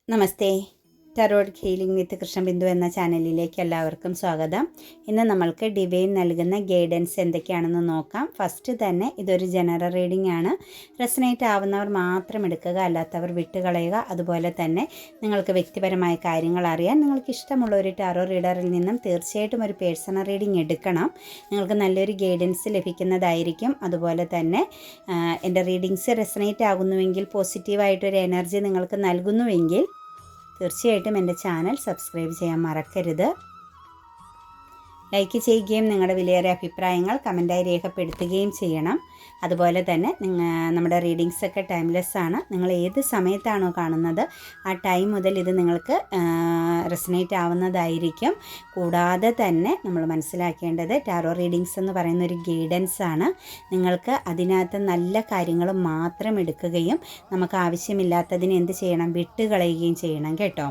നമസ്തേ. Tarot healing വിത്ത് കൃഷ്ണബിന്ദു എന്ന ചാനലിലേക്ക് എല്ലാവർക്കും സ്വാഗതം. ഇന്ന് നമ്മൾക്ക് ഡിവൈൻ നൽകുന്ന ഗൈഡൻസ് എന്തൊക്കെയാണെന്ന് നോക്കാം. ഫസ്റ്റ് തന്നെ ഇതൊരു ജനറൽ റീഡിംഗ് ആണ്. റെസനേറ്റ് ആവുന്നവർ മാത്രം എടുക്കുക, അല്ലാത്തവർ വിട്ടുകളയുക. അതുപോലെ തന്നെ നിങ്ങൾക്ക് വ്യക്തിപരമായ കാര്യങ്ങൾ അറിയാൻ നിങ്ങൾക്ക് ഇഷ്ടമുള്ള ഒരു ടാറോ റീഡറിൽ നിന്നും തീർച്ചയായിട്ടും ഒരു പേഴ്സണൽ റീഡിംഗ് എടുക്കണം. നിങ്ങൾക്ക് നല്ലൊരു ഗൈഡൻസ് ലഭിക്കുന്നതായിരിക്കും. അതുപോലെ തന്നെ എൻ്റെ റീഡിങ്സ് റെസനേറ്റ് ആകുന്നുവെങ്കിൽ, പോസിറ്റീവായിട്ടൊരു എനർജി നിങ്ങൾക്ക് നൽകുന്നുവെങ്കിൽ തീർച്ചയായിട്ടും എൻ്റെ ചാനൽ സബ്സ്ക്രൈബ് ചെയ്യാൻ മറക്കരുത്. ലൈക്ക് ചെയ്യുകയും നിങ്ങളുടെ വിലയേറിയ അഭിപ്രായങ്ങൾ കമൻറ്റായി രേഖപ്പെടുത്തുകയും ചെയ്യണം. അതുപോലെ തന്നെ നമ്മുടെ റീഡിങ്സൊക്കെ ടൈംലെസ് ആണ്. നിങ്ങൾ ഏത് സമയത്താണോ കാണുന്നത് ആ ടൈം മുതൽ ഇത് നിങ്ങൾക്ക് റെസനേറ്റ് ആവുന്നതായിരിക്കും. കൂടാതെ തന്നെ നമ്മൾ മനസ്സിലാക്കേണ്ടത് ടാറോ റീഡിങ്സ് എന്ന് പറയുന്ന ഒരു ഗൈഡൻസ് ആണ്. നിങ്ങൾക്ക് അതിനകത്ത് നല്ല കാര്യങ്ങൾ മാത്രം എടുക്കുകയും നമുക്ക് ആവശ്യമില്ലാത്തതിന് എന്ത് ചെയ്യണം, വിട്ടുകളയുകയും ചെയ്യണം കേട്ടോ.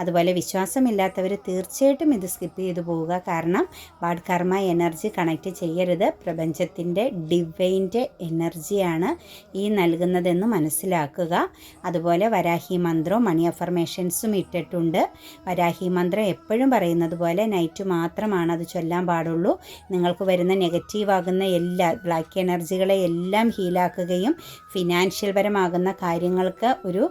അതുപോലെ വിശ്വാസമില്ലാത്തവർ തീർച്ചയായിട്ടും ഇത് സ്കിപ്പ് ചെയ്തു പോവുക. കാരണം ബാഡ് കർമ്മ എനർജി കണക്റ്റ് ചെയ്യരുത്. പ്രപഞ്ചത്തിൻ്റെ ഡിവൈൻ്റെ എനർജിയാണ് ഈ നൽകുന്നതെന്ന് മനസ്സിലാക്കുക. അതുപോലെ വരാഹി മന്ത്രവും മണി അഫർമേഷൻസും ഇട്ടിട്ടുണ്ട്. വരാഹി മന്ത്രം എപ്പോഴും പറയുന്നത് പോലെ നൈറ്റ് മാത്രമാണ് അത് ചൊല്ലാൻ പാടുള്ളൂ. നിങ്ങൾക്ക് വരുന്ന നെഗറ്റീവാകുന്ന എല്ലാ ബ്ലാക്ക് എനർജികളെ എല്ലാം ഹീലാക്കുകയും ഫിനാൻഷ്യൽ പരമാകുന്ന കാര്യങ്ങൾക്ക് ഒരു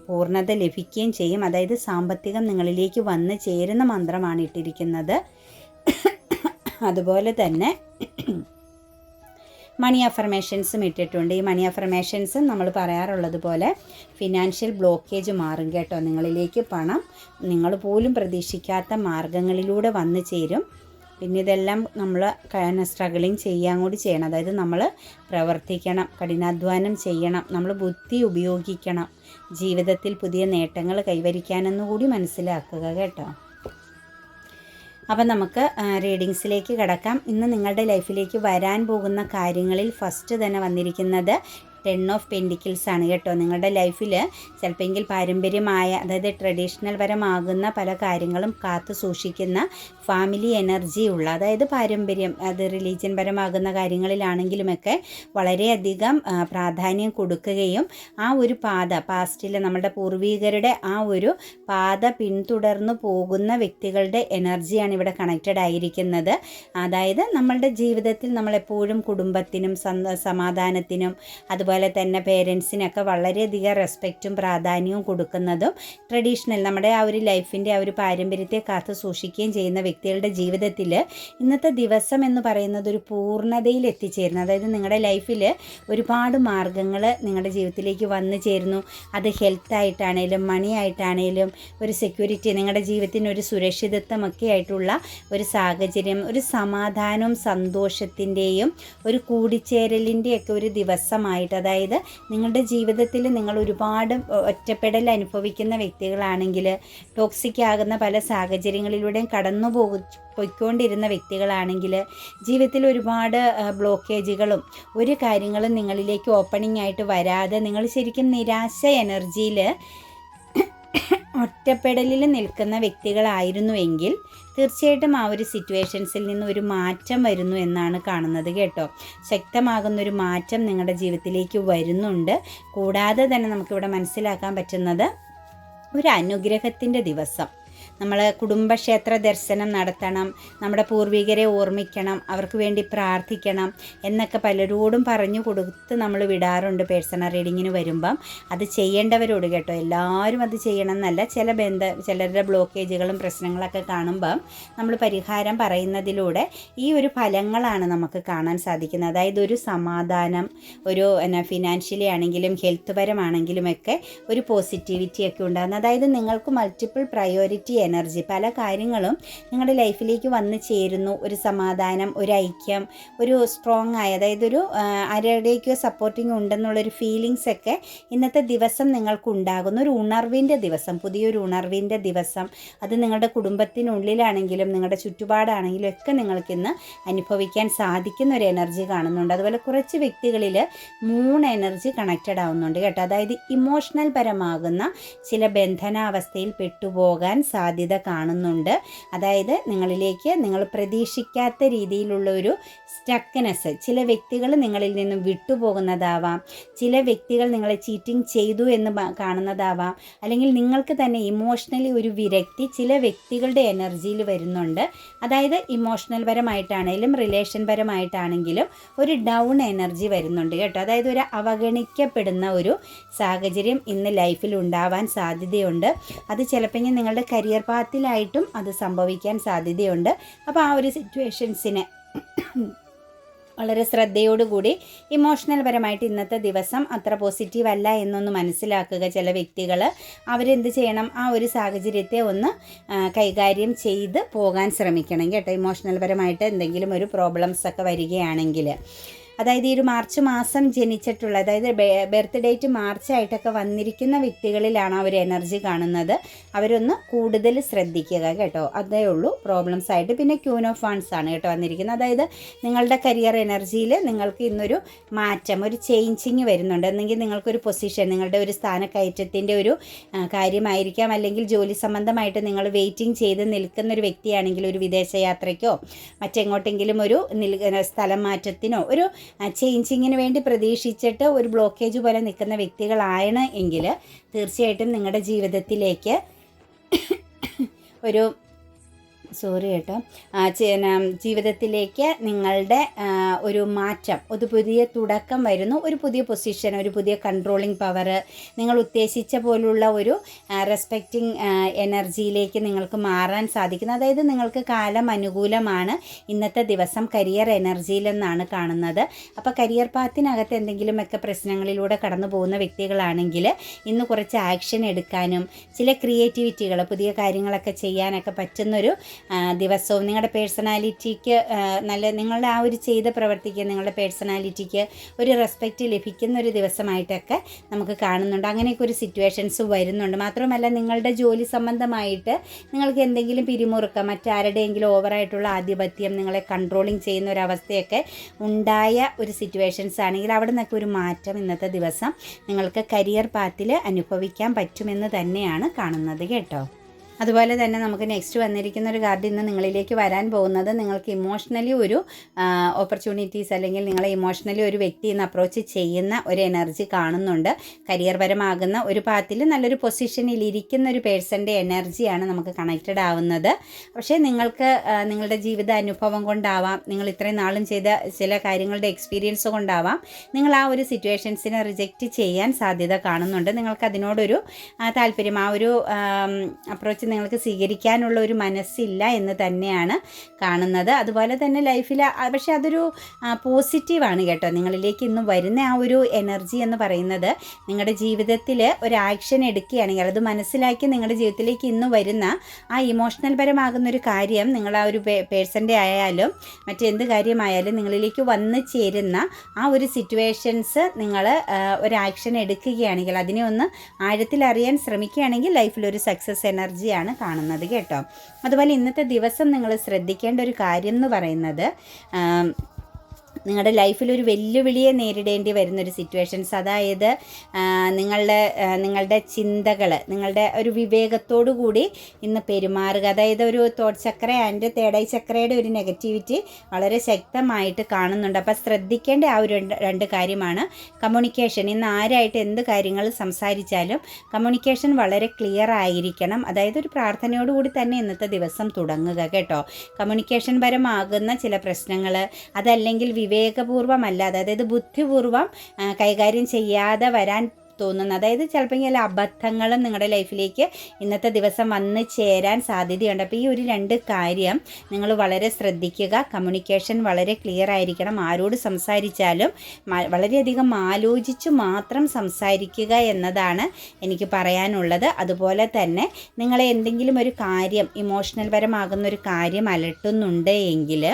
പൂർണ്ണത ലഭിക്കുകയും ചെയ്യും. അതായത് സാമ്പത്തികം നിങ്ങളിലേക്ക് വന്ന് ചേരുന്ന മന്ത്രമാണ് ഇട്ടിരിക്കുന്നത്. അതുപോലെ തന്നെ മണി അഫർമേഷൻസും ഇട്ടിട്ടുണ്ട്. ഈ മണി അഫർമേഷൻസും നമ്മൾ പറയാറുള്ളത് പോലെ ഫിനാൻഷ്യൽ ബ്ലോക്കേജ് മാറും കേട്ടോ. നിങ്ങളിലേക്ക് പണം നിങ്ങൾ പോലും പ്രതീക്ഷിക്കാത്ത മാർഗങ്ങളിലൂടെ വന്നു ചേരും. പിന്നെ ഇതെല്ലാം നമ്മൾ സ്ട്രഗിളിങ് ചെയ്യാൻ കൂടി ചെയ്യണം. അതായത് നമ്മൾ പ്രവർത്തിക്കണം, കഠിനാധ്വാനം ചെയ്യണം, നമ്മൾ ബുദ്ധി ഉപയോഗിക്കണം, ജീവിതത്തിൽ പുതിയ നേട്ടങ്ങൾ കൈവരിക്കാനെന്ന് കൂടി മനസ്സിലാക്കുക കേട്ടോ. അപ്പം നമുക്ക് റീഡിങ്സിലേക്ക് കിടക്കാം. ഇന്ന് നിങ്ങളുടെ ലൈഫിലേക്ക് വരാൻ പോകുന്ന കാര്യങ്ങളിൽ ഫസ്റ്റ് തന്നെ വന്നിരിക്കുന്നത് 10 ഓഫ് പെൻഡിക്കിൾസ് ആണ് കേട്ടോ. നിങ്ങളുടെ ലൈഫിൽ ചിലപ്പോൾ പാരമ്പര്യമായ, അതായത് ട്രഡീഷണൽ പരമാകുന്ന പല കാര്യങ്ങളും കാത്തു സൂക്ഷിക്കുന്ന ഫാമിലി എനർജി ഉള്ള, അതായത് പാരമ്പര്യം, അത് റിലീജിയൻ പരമാകുന്ന കാര്യങ്ങളിലാണെങ്കിലുമൊക്കെ വളരെയധികം പ്രാധാന്യം കൊടുക്കുകയും ആ ഒരു പാത, പാസ്റ്റിൽ നമ്മുടെ പൂർവികരുടെ ആ ഒരു പാത പിന്തുടർന്നു പോകുന്ന വ്യക്തികളുടെ എനർജിയാണ് ഇവിടെ കണക്റ്റഡ് ആയിരിക്കുന്നത്. അതായത് നമ്മളുടെ ജീവിതത്തിൽ നമ്മളെപ്പോഴും കുടുംബത്തിനും സമാധാനത്തിനും അതുപോലെ തന്നെ പേരൻസിനൊക്കെ വളരെയധികം റെസ്പെക്റ്റും പ്രാധാന്യവും കൊടുക്കുന്നതും ട്രഡീഷണൽ നമ്മുടെ ആ ഒരു ലൈഫിൻ്റെ ആ ഒരു പാരമ്പര്യത്തെ കാത്തു സൂക്ഷിക്കുകയും ചെയ്യുന്ന വ്യക്തികളുടെ ജീവിതത്തിൽ ഇന്നത്തെ ദിവസം എന്ന് പറയുന്നത് ഒരു പൂർണ്ണതയിൽ എത്തിച്ചേരുന്നു. അതായത് നിങ്ങളുടെ ലൈഫിൽ ഒരുപാട് മാർഗ്ഗങ്ങൾ നിങ്ങളുടെ ജീവിതത്തിലേക്ക് വന്നു ചേരുന്നു. അത് ഹെൽത്തായിട്ടാണേലും മണി ആയിട്ടാണേലും ഒരു സെക്യൂരിറ്റി, നിങ്ങളുടെ ജീവിതത്തിന് ഒരു സുരക്ഷിതത്വമൊക്കെ ആയിട്ടുള്ള ഒരു സാഹചര്യം, ഒരു സമാധാനവും സന്തോഷത്തിൻ്റെയും ഒരു കൂടിച്ചേരലിൻ്റെയൊക്കെ ഒരു ദിവസമായിട്ട്, അതായത് നിങ്ങളുടെ ജീവിതത്തിൽ നിങ്ങൾ ഒരുപാട് ഒറ്റപ്പെടൽ അനുഭവിക്കുന്ന വ്യക്തികളാണെങ്കിൽ, ടോക്സിക് ആകുന്ന പല സാഹചര്യങ്ങളിലൂടെയും കടന്നു പോയിക്കൊണ്ടിരുന്ന വ്യക്തികളാണെങ്കിൽ, ജീവിതത്തിൽ ഒരുപാട് ബ്ലോക്കേജുകളും ഒരു കാര്യങ്ങളും നിങ്ങളിലേക്ക് ഓപ്പണിംഗ് ആയിട്ട് വരാതെ നിങ്ങൾ ശരിക്കും നിരാശ എനർജിയിൽ ഒറ്റപ്പെടലിൽ നിൽക്കുന്ന വ്യക്തികളായിരുന്നുവെങ്കിൽ തീർച്ചയായിട്ടും ആ ഒരു സിറ്റുവേഷൻസിൽ നിന്ന് ഒരു മാറ്റം വരുന്നു എന്നാണ് കാണുന്നത് കേട്ടോ. ശക്തമാകുന്നൊരു മാറ്റം നിങ്ങളുടെ ജീവിതത്തിലേക്ക് വരുന്നുണ്ട്. കൂടാതെ തന്നെ നമുക്കിവിടെ മനസ്സിലാക്കാൻ പറ്റുന്നത് ഒരു അനുഗ്രഹത്തിൻ്റെ ദിവസം. നമ്മൾ കുടുംബക്ഷേത്ര ദർശനം നടത്തണം, നമ്മുടെ പൂർവികരെ ഓർമ്മിക്കണം, അവർക്ക് വേണ്ടി പ്രാർത്ഥിക്കണം എന്നൊക്കെ പലരോടും പറഞ്ഞു കൊടുത്ത് നമ്മൾ വിടാറുണ്ട് പേഴ്സണൽ റീഡിങ്ങിന് വരുമ്പം. അത് ചെയ്യേണ്ടവരോട് കേട്ടോ, എല്ലാവരും അത് ചെയ്യണം എന്നല്ല. ചിലരുടെ ബ്ലോക്കേജുകളും പ്രശ്നങ്ങളൊക്കെ കാണുമ്പം നമ്മൾ പരിഹാരം പറയുന്നതിലൂടെ ഈ ഒരു ഫലങ്ങളാണ് നമുക്ക് കാണാൻ സാധിക്കുന്നത്. അതായത് ഒരു സമാധാനം, ഒരു ഫിനാൻഷ്യലി ആണെങ്കിലും ഹെൽത്ത് പരമാണെങ്കിലുമൊക്കെ ഒരു പോസിറ്റിവിറ്റിയൊക്കെ ഉണ്ടാകുന്നത്. അതായത് നിങ്ങൾക്ക് മൾട്ടിപ്പിൾ പ്രയോറിറ്റി എനർജി, പല കാര്യങ്ങളും നിങ്ങളുടെ ലൈഫിലേക്ക് വന്നു ചേരുന്നു. ഒരു സമാധാനം, ഒരു ഐക്യം, ഒരു സ്ട്രോങ് ആയ, അതായത് ഒരു ആരുടെയൊക്കെ സപ്പോർട്ടിങ് ഉണ്ടെന്നുള്ളൊരു ഫീലിങ്സ് ഒക്കെ ഇന്നത്തെ ദിവസം നിങ്ങൾക്ക് ഉണ്ടാകുന്ന ഒരു ഉണർവിൻ്റെ ദിവസം, പുതിയൊരു ഉണർവിൻ്റെ ദിവസം. അത് നിങ്ങളുടെ കുടുംബത്തിനുള്ളിലാണെങ്കിലും നിങ്ങളുടെ ചുറ്റുപാടാണെങ്കിലും ഒക്കെ നിങ്ങൾക്കിന്ന് അനുഭവിക്കാൻ സാധിക്കുന്ന ഒരു എനർജി കാണുന്നുണ്ട്. അതുപോലെ കുറച്ച് വ്യക്തികളിൽ മൂൺ എനർജി കണക്റ്റഡ് ആവുന്നുണ്ട് കേട്ടോ. അതായത് ഇമോഷണൽ പരമാകുന്ന ചില ബന്ധനാവസ്ഥയിൽ പെട്ടുപോകാൻ സാധിക്കും സാധ്യത കാണുന്നുണ്ട്. അതായത് നിങ്ങളിലേക്ക് നിങ്ങൾ പ്രതീക്ഷിക്കാത്ത രീതിയിലുള്ള ഒരു സ്റ്റക്നെസ്, ചില വ്യക്തികൾ നിങ്ങളിൽ നിന്നും വിട്ടുപോകുന്നതാവാം, ചില വ്യക്തികൾ നിങ്ങളെ ചീറ്റിംഗ് ചെയ്തു എന്ന് കാണുന്നതാവാം, അല്ലെങ്കിൽ നിങ്ങൾക്ക് തന്നെ ഇമോഷണലി ഒരു വിരക്തി ചില വ്യക്തികളുടെ എനർജിയിൽ വരുന്നുണ്ട്. അതായത് ഇമോഷണൽ പരമായിട്ടാണെങ്കിലും റിലേഷൻ പരമായിട്ടാണെങ്കിലും ഒരു ഡൗൺ എനർജി വരുന്നുണ്ട് കേട്ടോ. അതായത് ഒരു അവഗണിക്കപ്പെടുന്ന ഒരു സാഹചര്യം ഇന്ന് ലൈഫിൽ ഉണ്ടാവാൻ സാധ്യതയുണ്ട്. അത് ചിലപ്പോൾ നിങ്ങളുടെ കരിയർ പാത്തിലായിട്ടും അത് സംഭവിക്കാൻ സാധ്യതയുണ്ട്. അപ്പോൾ ആ ഒരു സിറ്റുവേഷൻസിനെ വളരെ ശ്രദ്ധയോടുകൂടി ഇമോഷണൽ പരമായിട്ട് ഇന്നത്തെ ദിവസം അത്ര പോസിറ്റീവ് അല്ല എന്നൊന്ന് മനസ്സിലാക്കുക. ചില വ്യക്തികൾ അവരെന്ത് ചെയ്യണം, ആ ഒരു സാഹചര്യത്തെ ഒന്ന് കൈകാര്യം ചെയ്ത് പോകാൻ ശ്രമിക്കണം കേട്ടോ. ഇമോഷണൽ പരമായിട്ട് എന്തെങ്കിലും ഒരു പ്രോബ്ലംസ് ഒക്കെ വരികയാണെങ്കിൽ, അതായത് ഈ ഒരു മാർച്ച് മാസം ജനിച്ചിട്ടുള്ള, അതായത് ബർത്ത് ഡേറ്റ് മാർച്ചായിട്ടൊക്കെ വന്നിരിക്കുന്ന വ്യക്തികളിലാണ് ആ ഒരു എനർജി കാണുന്നത്. അവരൊന്ന് കൂടുതൽ ശ്രദ്ധിക്കുക കേട്ടോ. അതേ ഉള്ളൂ പ്രോബ്ലംസ് ആയിട്ട്. പിന്നെ ക്യൂൻ ഓഫ് വാൺസ് ആണ് കേട്ടോ വന്നിരിക്കുന്നത്. അതായത് നിങ്ങളുടെ കരിയർ എനർജിയിൽ നിങ്ങൾക്ക് ഇന്നൊരു മാറ്റം, ഒരു ചേഞ്ചിങ് വരുന്നുണ്ട്. എന്നെങ്കിൽ നിങ്ങൾക്കൊരു പൊസിഷൻ, നിങ്ങളുടെ ഒരു സ്ഥാനക്കയറ്റത്തിൻ്റെ ഒരു കാര്യമായിരിക്കാം, അല്ലെങ്കിൽ ജോലി സംബന്ധമായിട്ട് നിങ്ങൾ വെയിറ്റിംഗ് ചെയ്ത് നിൽക്കുന്ന ഒരു വ്യക്തിയാണെങ്കിൽ ഒരു വിദേശയാത്രയ്ക്കോ മറ്റെങ്ങോട്ടെങ്കിലും ഒരു സ്ഥലം മാറ്റത്തിനോ ഒരു ചേഞ്ചിങ്ങിന് വേണ്ടി പ്രതീക്ഷിച്ചിട്ട് ഒരു ബ്ലോക്കേജ് പോലെ നിൽക്കുന്ന വ്യക്തികളാണ് എങ്കിൽ തീർച്ചയായിട്ടും നിങ്ങളുടെ ജീവിതത്തിലേക്ക് ഒരു ജീവിതത്തിലേക്ക് നിങ്ങളുടെ ഒരു മാറ്റം, ഒരു പുതിയ തുടക്കം വരുന്നു. ഒരു പുതിയ പൊസിഷൻ, ഒരു പുതിയ കൺട്രോളിങ് പവർ, നിങ്ങൾ ഉദ്ദേശിച്ച പോലുള്ള ഒരു റെസ്പെക്റ്റിംഗ് എനർജിയിലേക്ക് നിങ്ങൾക്ക് മാറാൻ സാധിക്കുന്നു. അതായത് നിങ്ങൾക്ക് കാലം അനുകൂലമാണ് ഇന്നത്തെ ദിവസം കരിയർ എനർജിയിലെന്നാണ് കാണുന്നത്. അപ്പോൾ കരിയർ പാത്തിനകത്ത് എന്തെങ്കിലുമൊക്കെ പ്രശ്നങ്ങളിലൂടെ കടന്നു പോകുന്ന വ്യക്തികളാണെങ്കിൽ ഇന്ന് കുറച്ച് ആക്ഷൻ എടുക്കാനും ചില ക്രിയേറ്റിവിറ്റികൾ, പുതിയ കാര്യങ്ങളൊക്കെ ചെയ്യാനൊക്കെ പറ്റുന്നൊരു ദിവസവും നിങ്ങളുടെ പേഴ്സണാലിറ്റിക്ക് നിങ്ങളുടെ ആ ഒരു ചെയ്ത പ്രവർത്തിക്ക് നിങ്ങളുടെ പേഴ്സണാലിറ്റിക്ക് ഒരു റെസ്പെക്റ്റ് ലഭിക്കുന്ന ഒരു ദിവസമായിട്ടൊക്കെ നമുക്ക് കാണുന്നുണ്ട്. അങ്ങനെയൊക്കെ ഒരു സിറ്റുവേഷൻസ് വരുന്നുണ്ട്. മാത്രമല്ല നിങ്ങളുടെ ജോലി സംബന്ധമായിട്ട് നിങ്ങൾക്ക് എന്തെങ്കിലും പിരിമുറുക്കം, മറ്റാരുടെയെങ്കിലും ഓവറായിട്ടുള്ള ആധിപത്യം, നിങ്ങളെ കൺട്രോളിങ് ചെയ്യുന്ന ഒരവസ്ഥയൊക്കെ ഉണ്ടായ ഒരു സിറ്റുവേഷൻസ് ആണെങ്കിൽ അവിടെ നിന്നൊക്കെ ഒരു മാറ്റം ഇന്നത്തെ ദിവസം നിങ്ങൾക്ക് കരിയർ പാത്തിൽ അനുഭവിക്കാൻ പറ്റുമെന്ന് തന്നെയാണ് കാണുന്നത് കേട്ടോ. അതുപോലെ തന്നെ നമുക്ക് നെക്സ്റ്റ് വന്നിരിക്കുന്ന ഒരു കാർഡ് ഇന്ന് നിങ്ങളിലേക്ക് വരാൻ പോകുന്നത്, നിങ്ങൾക്ക് ഇമോഷണലി ഒരു ഓപ്പർച്യൂണിറ്റീസ്, അല്ലെങ്കിൽ നിങ്ങളെ ഇമോഷണലി ഒരു വ്യക്തി ഇന്ന് അപ്രോച്ച് ചെയ്യുന്ന ഒരു എനർജി കാണുന്നുണ്ട്. കരിയർ പരമാകുന്ന ഒരു പാത്തിൽ നല്ലൊരു പൊസിഷനിൽ ഇരിക്കുന്ന ഒരു പേഴ്സൻ്റെ എനർജിയാണ് നമുക്ക് കണക്റ്റഡ് ആവുന്നത്. പക്ഷേ നിങ്ങൾക്ക് നിങ്ങളുടെ ജീവിത അനുഭവം കൊണ്ടാവാം, നിങ്ങൾ ഇത്രയും നാളും ചെയ്ത ചില കാര്യങ്ങളുടെ എക്സ്പീരിയൻസ് കൊണ്ടാവാം നിങ്ങൾ ആ ഒരു സിറ്റുവേഷൻസിനെ റിജക്റ്റ് ചെയ്യാൻ സാധ്യത കാണുന്നുണ്ട്. നിങ്ങൾക്ക് അതിനോടൊരു താല്പര്യം, ആ ഒരു അപ്രോച്ച് നിങ്ങൾക്ക് സ്വീകരിക്കാനുള്ള ഒരു മനസ്സില്ല എന്ന് തന്നെയാണ് കാണുന്നത്. അതുപോലെ തന്നെ ലൈഫിൽ പക്ഷേ അതൊരു പോസിറ്റീവാണ് കേട്ടോ. നിങ്ങളിലേക്ക് ഇന്ന് വരുന്ന ആ ഒരു എനർജി എന്ന് പറയുന്നത് നിങ്ങളുടെ ജീവിതത്തിൽ ഒരു ആക്ഷൻ എടുക്കുകയാണെങ്കിൽ അത് മനസ്സിലാക്കി നിങ്ങളുടെ ജീവിതത്തിലേക്ക് ഇന്ന് വരുന്ന ആ ഇമോഷണൽ പരമാകുന്നൊരു കാര്യം, നിങ്ങൾ ആ ഒരു പേഴ്സൻ്റെ ആയാലും മറ്റെന്ത് കാര്യമായാലും നിങ്ങളിലേക്ക് വന്ന് ചേരുന്ന ആ ഒരു സിറ്റുവേഷൻസ് നിങ്ങൾ ഒരു ആക്ഷൻ എടുക്കുകയാണെങ്കിൽ, അതിനെ ഒന്ന് ആഴത്തിൽ അറിയാൻ ശ്രമിക്കുകയാണെങ്കിൽ ലൈഫിലൊരു സക്സസ് എനർജി കാണുന്നത് കേട്ടോ. അതുപോലെ ഇന്നത്തെ ദിവസം നിങ്ങൾ ശ്രദ്ധിക്കേണ്ട ഒരു കാര്യം എന്ന് പറയുന്നത്, നിങ്ങളുടെ ലൈഫിലൊരു വെല്ലുവിളിയെ നേരിടേണ്ടി വരുന്നൊരു സിറ്റുവേഷൻസ്, അതായത് നിങ്ങളുടെ ചിന്തകൾ, നിങ്ങളുടെ ഒരു വിവേകത്തോടു കൂടി ഇന്ന് പെരുമാറുക. അതായത് ഒരു thought chakra and third eye ചക്രയുടെ ഒരു നെഗറ്റിവിറ്റി വളരെ ശക്തമായിട്ട് കാണുന്നുണ്ട്. അപ്പോൾ ശ്രദ്ധിക്കേണ്ട ആ ഒരു രണ്ട് കാര്യമാണ് കമ്മ്യൂണിക്കേഷൻ. ഇന്ന് ആരായിട്ട് എന്ത് കാര്യങ്ങൾ സംസാരിച്ചാലും കമ്മ്യൂണിക്കേഷൻ വളരെ ക്ലിയർ ആയിരിക്കണം. അതായത് ഒരു പ്രാർത്ഥനയോടുകൂടി തന്നെ ഇന്നത്തെ ദിവസം തുടങ്ങുക കേട്ടോ. കമ്മ്യൂണിക്കേഷൻ പരമാകുന്ന ചില പ്രശ്നങ്ങൾ, അതല്ലെങ്കിൽ വിവേകപൂർവമല്ലാതെ, അതായത് ബുദ്ധിപൂർവം കൈകാര്യം ചെയ്യാതെ വരാൻ തോന്നുന്നത്, അതായത് ചിലപ്പോൾ ചില അബദ്ധങ്ങളും നിങ്ങളുടെ ലൈഫിലേക്ക് ഇന്നത്തെ ദിവസം വന്ന് ചേരാൻ സാധ്യതയുണ്ട്. അപ്പോൾ ഈ ഒരു രണ്ട് കാര്യം നിങ്ങൾ വളരെ ശ്രദ്ധിക്കുക. കമ്മ്യൂണിക്കേഷൻ വളരെ ക്ലിയർ ആയിരിക്കണം. ആരോട് സംസാരിച്ചാലും വളരെയധികം ആലോചിച്ച് മാത്രം സംസാരിക്കുക എന്നതാണ് എനിക്ക് പറയാനുള്ളത്. അതുപോലെ തന്നെ നിങ്ങളെ എന്തെങ്കിലും ഒരു കാര്യം, ഇമോഷണൽ പരമാകുന്ന ഒരു കാര്യം അലട്ടുന്നുണ്ട് എങ്കിൽ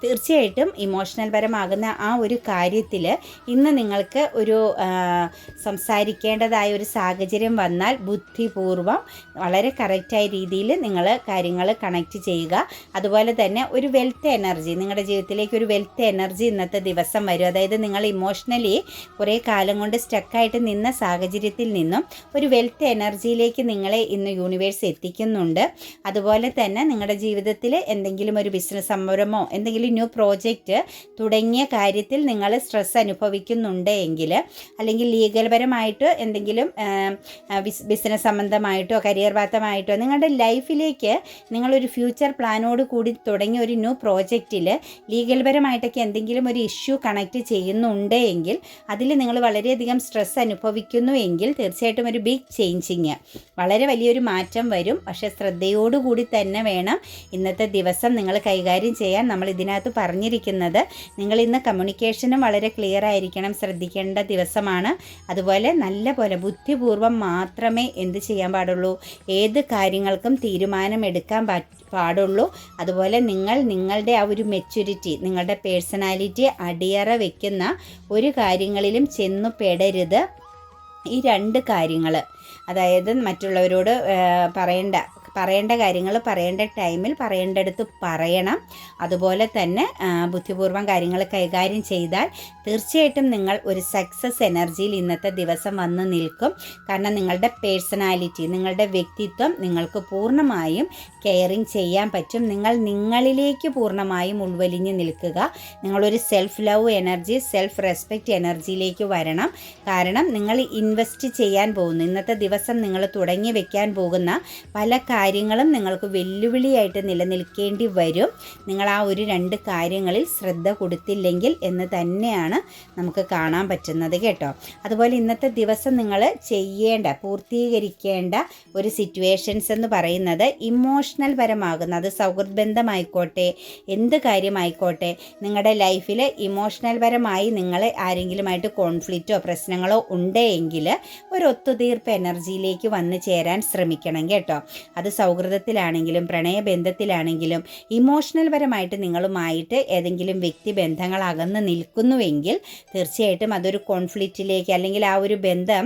തീർച്ചയായിട്ടും ഇമോഷണൽ പരമാകുന്ന ആ ഒരു കാര്യത്തിൽ ഇന്ന് നിങ്ങൾക്ക് ഒരു സംസാരിക്കേണ്ടതായ ഒരു സാഹചര്യം വന്നാൽ ബുദ്ധിപൂർവ്വം വളരെ കറക്റ്റായ രീതിയിൽ നിങ്ങൾ കാര്യങ്ങൾ കണക്റ്റ് ചെയ്യുക. അതുപോലെ തന്നെ ഒരു വെൽത്ത് എനർജി, നിങ്ങളുടെ ജീവിതത്തിലേക്ക് ഒരു വെൽത്ത് എനർജി ഇന്നത്തെ ദിവസം വരും. അതായത് നിങ്ങൾ ഇമോഷണലി കുറേ കാലം കൊണ്ട് സ്റ്റക്കായിട്ട് നിന്ന സാഹചര്യത്തിൽ നിന്നും ഒരു വെൽത്ത് എനർജിയിലേക്ക് നിങ്ങളെ ഇന്ന് യൂണിവേഴ്സ് എത്തിക്കുന്നുണ്ട്. അതുപോലെ തന്നെ നിങ്ങളുടെ ജീവിതത്തിൽ എന്തെങ്കിലും ഒരു ബിസിനസ് സംരംഭമോ എന്തെങ്കിലും ന്യൂ പ്രോജക്റ്റ് തുടങ്ങിയ കാര്യത്തിൽ നിങ്ങൾ സ്ട്രെസ് അനുഭവിക്കുന്നുണ്ട് എങ്കിൽ, അല്ലെങ്കിൽ ലീഗൽപരമായിട്ട് എന്തെങ്കിലും ബിസിനസ് സംബന്ധമായിട്ടോ കരിയർ ഭാഗമായിട്ടോ നിങ്ങളുടെ ലൈഫിലേക്ക് നിങ്ങളൊരു ഫ്യൂച്ചർ പ്ലാനോട് കൂടി തുടങ്ങിയ ഒരു ന്യൂ പ്രോജക്റ്റിൽ ലീഗൽപരമായിട്ടൊക്കെ എന്തെങ്കിലും ഒരു ഇഷ്യൂ കണക്റ്റ് ചെയ്യുന്നുണ്ട് എങ്കിൽ, അതിൽ നിങ്ങൾ വളരെയധികം സ്ട്രെസ് അനുഭവിക്കുന്നു എങ്കിൽ തീർച്ചയായിട്ടും ഒരു ബിഗ് ചേഞ്ചിങ്, വളരെ വലിയൊരു മാറ്റം വരും. പക്ഷേ ശ്രദ്ധയോടുകൂടി തന്നെ വേണം ഇന്നത്തെ ദിവസം നിങ്ങൾ കൈകാര്യം ചെയ്യാൻ. നമ്മൾ ഇതിനകത്ത് പറഞ്ഞിരിക്കുന്നത് നിങ്ങൾ ഇന്ന് കമ്മ്യൂണിക്കേഷനും വളരെ ക്ലിയർ ആയിരിക്കണം, ശ്രദ്ധിക്കേണ്ട ദിവസമാണ്. അതുപോലെ നല്ല പോലെ ബുദ്ധിപൂർവ്വം മാത്രമേ എന്ത് ചെയ്യാൻ പാടുള്ളൂ, ഏത് കാര്യങ്ങൾക്കും തീരുമാനമെടുക്കാൻ പാടുള്ളൂ. അതുപോലെ നിങ്ങളുടെ ആ ഒരു മെച്യൂരിറ്റി, നിങ്ങളുടെ പേഴ്സണാലിറ്റി അടിയറ വയ്ക്കുന്ന ഒരു കാര്യങ്ങളിലും ചെന്നു പെടരുത്. ഈ 2 കാര്യങ്ങൾ, അതായത് മറ്റുള്ളവരോട് പറയേണ്ട കാര്യങ്ങൾ പറയേണ്ട ടൈമിൽ പറയേണ്ടടുത്ത് പറയണം. അതുപോലെ തന്നെ ബുദ്ധിപൂർവ്വം കാര്യങ്ങൾ കൈകാര്യം ചെയ്താൽ തീർച്ചയായിട്ടും നിങ്ങൾ ഒരു സക്സസ് എനർജിയിൽ ഇന്നത്തെ ദിവസം വന്ന് നിൽക്കും. കാരണം നിങ്ങളുടെ പേഴ്സണാലിറ്റി, നിങ്ങളുടെ വ്യക്തിത്വം നിങ്ങൾക്ക് പൂർണ്ണമായും കെയറിങ് ചെയ്യാൻ പറ്റും. നിങ്ങളിലേക്ക് പൂർണ്ണമായും ഉൾവലിഞ്ഞ് നിൽക്കുക. നിങ്ങളൊരു self love energy, self respect എനർജിയിലേക്ക് വരണം. കാരണം നിങ്ങൾ ഇൻവെസ്റ്റ് ചെയ്യാൻ പോകുന്നു, ഇന്നത്തെ ദിവസം നിങ്ങൾ തുടങ്ങി വെക്കാൻ പോകുന്ന പല കാര്യങ്ങളും നിങ്ങൾക്ക് വെല്ലുവിളിയായിട്ട് നിലനിൽക്കേണ്ടി വരും. നിങ്ങൾ ആ ഒരു 2 കാര്യങ്ങളിൽ ശ്രദ്ധ കൊടുത്തില്ലെങ്കിൽ എന്ന് തന്നെയാണ് നമുക്ക് കാണാൻ പറ്റുന്നത് കേട്ടോ. അതുപോലെ ഇന്നത്തെ ദിവസം നിങ്ങൾ പൂർത്തീകരിക്കേണ്ട ഒരു സിറ്റുവേഷൻസ് എന്ന് പറയുന്നത് ഇമോഷണൽ പരമാകുന്ന, അത് സൗഹൃദ ബന്ധമായിക്കോട്ടെ എന്ത് കാര്യമായിക്കോട്ടെ, നിങ്ങളുടെ ലൈഫിൽ ഇമോഷണൽ പരമായി നിങ്ങൾ ആരെങ്കിലുമായിട്ട് കോൺഫ്ലിക്റ്റോ പ്രശ്നങ്ങളോ ഉണ്ടെങ്കിൽ ഒരു ഒത്തുതീർപ്പ് എനർജിയിലേക്ക് വന്നു ചേരാൻ ശ്രമിക്കണം കേട്ടോ. അത് സൗഹൃദത്തിലാണെങ്കിലും പ്രണയബന്ധത്തിലാണെങ്കിലും ഇമോഷണൽ പരമായിട്ട് നിങ്ങളുമായിട്ട് ഏതെങ്കിലും വ്യക്തിബന്ധങ്ങൾ അകന്ന് നിൽക്കുന്നുവെങ്കിൽ തീർച്ചയായിട്ടും അതൊരു കോൺഫ്ലിക്റ്റിലേക്ക്, അല്ലെങ്കിൽ ആ ഒരു ബന്ധം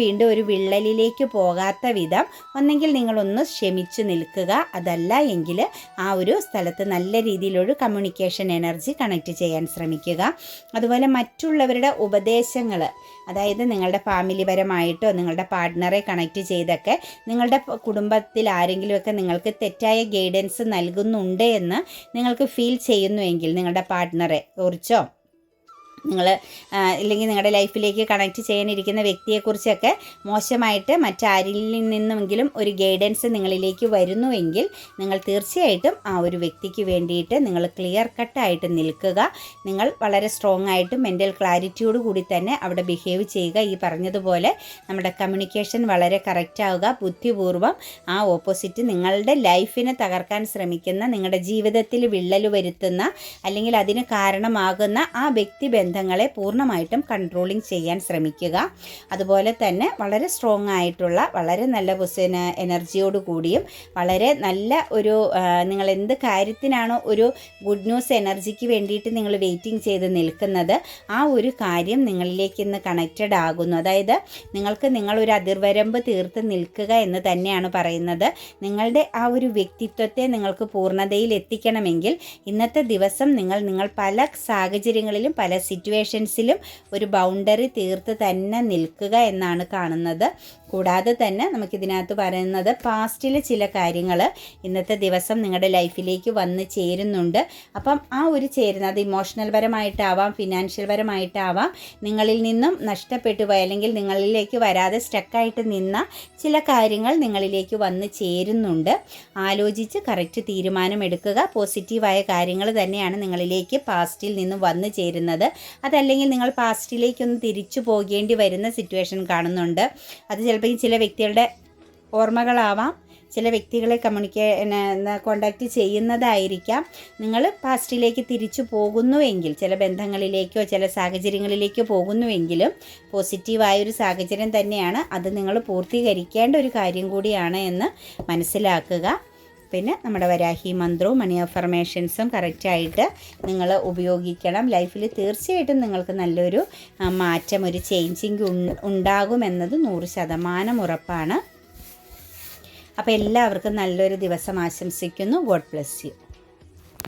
വീണ്ടും ഒരു വിള്ളലിലേക്ക് പോകാത്ത വിധം ഒന്നെങ്കിൽ നിങ്ങളൊന്ന് ക്ഷമിച്ചു നിൽക്കുക. അതല്ല എങ്കിൽ ആ ഒരു സ്ഥലത്ത് നല്ല രീതിയിലൊരു കമ്മ്യൂണിക്കേഷൻ എനർജി കണക്റ്റ് ചെയ്യാൻ ശ്രമിക്കുക. അതുപോലെ മറ്റുള്ളവരുടെ ഉപദേശങ്ങൾ, അതായത് നിങ്ങളുടെ ഫാമിലി പരമായിട്ടോ നിങ്ങളുടെ പാർട്ട്ണറെ കണക്റ്റ് ചെയ്തൊക്കെ നിങ്ങളുടെ കുടുംബത്തിൽ ആരെങ്കിലുമൊക്കെ നിങ്ങൾക്ക് തെറ്റായ ഗൈഡൻസ് നൽകുന്നുണ്ട് എന്ന് നിങ്ങൾക്ക് ഫീൽ ചെയ്യുന്നുവെങ്കിൽ, നിങ്ങളുടെ പാർട്ട്ണറെ കുറിച്ചോ ഇല്ലെങ്കിൽ നിങ്ങളുടെ ലൈഫിലേക്ക് കണക്റ്റ് ചെയ്യാനിരിക്കുന്ന വ്യക്തിയെക്കുറിച്ചൊക്കെ മോശമായിട്ട് മറ്റാരിൽ നിന്നെങ്കിലും ഒരു ഗൈഡൻസ് നിങ്ങളിലേക്ക് വരുന്നുവെങ്കിൽ നിങ്ങൾ തീർച്ചയായിട്ടും ആ ഒരു വ്യക്തിക്ക് വേണ്ടിയിട്ട് നിങ്ങൾ ക്ലിയർ കട്ടായിട്ട് നിൽക്കുക. നിങ്ങൾ വളരെ സ്ട്രോങ് ആയിട്ട് മെൻ്റൽ ക്ലാരിറ്റിയോട് കൂടി തന്നെ അവിടെ ബിഹേവ് ചെയ്യുക. ഈ പറഞ്ഞതുപോലെ നമ്മുടെ കമ്മ്യൂണിക്കേഷൻ വളരെ കറക്റ്റ് ആവുക. ബുദ്ധിപൂർവ്വം ആ ഓപ്പോസിറ്റ് നിങ്ങളുടെ ലൈഫിനെ തകർക്കാൻ ശ്രമിക്കുന്ന, നിങ്ങളുടെ ജീവിതത്തിൽ വിള്ളൽ വരുത്തുന്ന അല്ലെങ്കിൽ അതിന് കാരണമാകുന്ന ആ ബന്ധങ്ങളെ പൂർണ്ണമായിട്ടും കൺട്രോളിങ് ചെയ്യാൻ ശ്രമിക്കുക. അതുപോലെ തന്നെ വളരെ സ്ട്രോങ് ആയിട്ടുള്ള വളരെ നല്ല എനർജിയോട് കൂടിയും വളരെ നല്ല ഒരു നിങ്ങൾ എന്ത് കാര്യത്തിനാണോ ഒരു ഗുഡ് ന്യൂസ് എനർജിക്ക് വേണ്ടിയിട്ട് നിങ്ങൾ വെയിറ്റിംഗ് ചെയ്ത് നിൽക്കുന്നത്, ആ ഒരു കാര്യം നിങ്ങളിലേക്ക് ഇന്ന് കണക്റ്റഡ് ആകുന്നു. അതായത് നിങ്ങളൊരു അതിർവരമ്പ് തീർത്ത് നിൽക്കുക എന്ന് തന്നെയാണ് പറയുന്നത്. നിങ്ങളുടെ ആ ഒരു വ്യക്തിത്വത്തെ നിങ്ങൾക്ക് പൂർണ്ണതയിൽ എത്തിക്കണമെങ്കിൽ ഇന്നത്തെ ദിവസം നിങ്ങൾ പല സാഹചര്യങ്ങളിലും പല സിറ്റുവേഷൻസിലും ഒരു ബൗണ്ടറി തീർത്ത് തന്നെ നിൽക്കുക എന്നാണ് കാണുന്നത്. കൂടാതെ തന്നെ നമുക്കിതിനകത്ത് പറയുന്നത് പാസ്റ്റിലെ ചില കാര്യങ്ങൾ ഇന്നത്തെ ദിവസം നിങ്ങളുടെ ലൈഫിലേക്ക് വന്ന് ചേരുന്നുണ്ട്. അപ്പം ആ ഒരു അത് ഇമോഷണൽ പരമായിട്ടാവാം, ഫിനാൻഷ്യൽ പരമായിട്ടാവാം, നിങ്ങളിൽ നിന്നും നഷ്ടപ്പെട്ടു പോയ അല്ലെങ്കിൽ നിങ്ങളിലേക്ക് വരാതെ സ്റ്റക്കായിട്ട് നിന്ന ചില കാര്യങ്ങൾ നിങ്ങളിലേക്ക് വന്ന് ചേരുന്നുണ്ട്. ആലോചിച്ച് കറക്റ്റ് തീരുമാനമെടുക്കുക. പോസിറ്റീവായ കാര്യങ്ങൾ തന്നെയാണ് നിങ്ങളിലേക്ക് പാസ്റ്റിൽ നിന്നും വന്നു ചേരുന്നത്. അതല്ലെങ്കിൽ നിങ്ങൾ പാസ്റ്റിലേക്കൊന്ന് തിരിച്ചു പോകേണ്ടി വരുന്ന സിറ്റുവേഷൻ കാണുന്നുണ്ട്. അത് ചിലപ്പോൾ ചില വ്യക്തികളുടെ ഓർമ്മകളാവാം, ചില വ്യക്തികളെ കോണ്ടാക്റ്റ് ചെയ്യുന്നതായിരിക്കാം. നിങ്ങൾ പാസ്റ്റിലേക്ക് തിരിച്ചു പോകുന്നുവെങ്കിൽ, ചില ബന്ധങ്ങളിലേക്കോ ചില സാഹചര്യങ്ങളിലേക്കോ പോകുന്നുവെങ്കിലും പോസിറ്റീവായൊരു സാഹചര്യം തന്നെയാണ്. അത് നിങ്ങൾ പൂർത്തീകരിക്കേണ്ട ഒരു കാര്യം കൂടിയാണ് എന്ന് മനസ്സിലാക്കുക. പിന്നെ നമ്മുടെ വരാഹി മന്ത്രവും മണി അഫർമേഷൻസും കറക്റ്റായിട്ട് നിങ്ങൾ ഉപയോഗിക്കണം. ലൈഫിൽ തീർച്ചയായിട്ടും നിങ്ങൾക്ക് നല്ലൊരു മാറ്റം, ഒരു ചേഞ്ചിങ് ഉണ്ടാകുമെന്നത് 100% ഉറപ്പാണ്. അപ്പോൾ എല്ലാവർക്കും നല്ലൊരു ദിവസം ആശംസിക്കുന്നു. God bless you.